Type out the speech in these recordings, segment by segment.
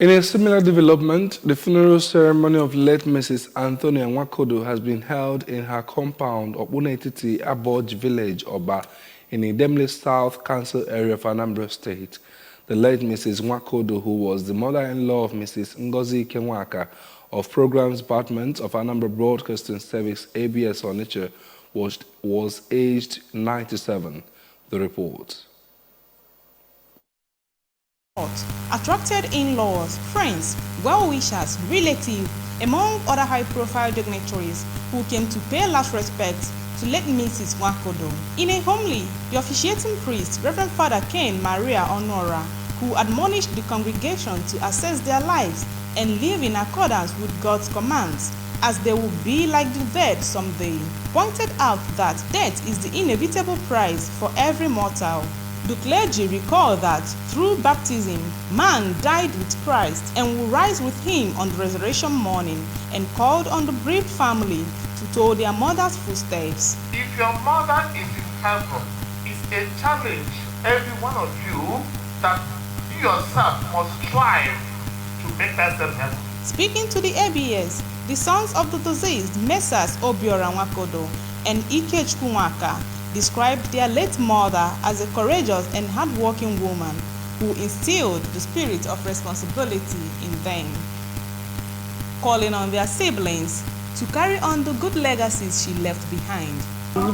In a similar development, the funeral ceremony of late Mrs. Anthonia Nwakudu has been held in her compound of Unetiti Aboj village, Oba, in Idemli South Council area of Anambra State. The late Mrs. Nwakudu, who was the mother-in-law of Mrs. Ngozi Kenwaka of Programs Department of Anambra Broadcasting Service, ABS Onitsha, was aged 97. The report. Attracted in-laws, friends, well-wishers, relatives, among other high-profile dignitaries who came to pay last respects to late Mrs. Nwakudu. In a homily, the officiating priest, Reverend Father Cain Maria Honora, who admonished the congregation to assess their lives and live in accordance with God's commands, as they will be like the dead someday, pointed out that death is the inevitable price for every mortal. The clergy recalled that through baptism, man died with Christ and will rise with him on the resurrection morning, and called on the bereaved family to follow their mother's footsteps. If your mother is in heaven, it's a challenge, every one of you, that you yourself must strive to make that same heaven. Speaking to the ABS, the sons of the deceased Messrs. Obiora Nwakudu and Ikechukwu Nwaka described their late mother as a courageous and hard-working woman who instilled the spirit of responsibility in them, calling on their siblings to carry on the good legacies she left behind. Her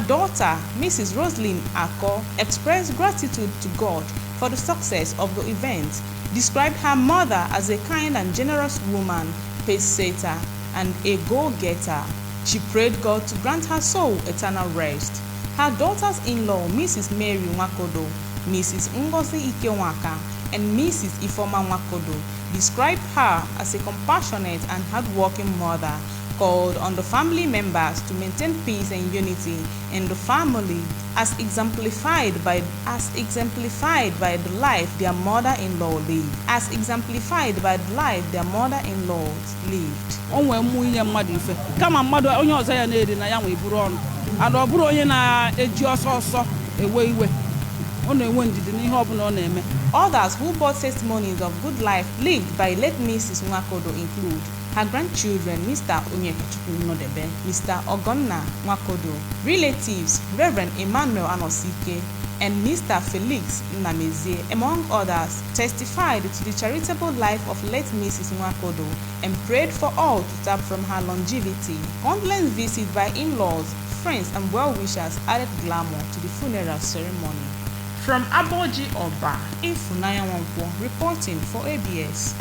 daughter, Mrs. Roslyn Ako, expressed gratitude to God for the success of the event, described her mother as a kind and generous woman, pace-setter, and a go-getter. She prayed God to grant her soul eternal rest. Her daughters-in-law, Mrs. Mary Nwakudu, Mrs. Ngozi Ikenwaka, and Mrs. Ifoma Nwakudu, described her as a compassionate and hard-working mother, called on the family members to maintain peace and unity in the family, as exemplified by the life their mother-in-law lived. Others who bore testimonies of good life lived by late Mrs. Nwakudu include her grandchildren, Mr. Nodebe, Mr. Ogonna Nwakudu, relatives, Reverend Emmanuel Anosike, and Mr. Felix Namezie, among others, testified to the charitable life of late Mrs. Nwakudu and prayed for all to tap from her longevity. Condolence visit by in-laws, friends, and well-wishers added glamour to the funeral ceremony. From Aboji Oba, Ifunanya Wankwo, reporting for ABS.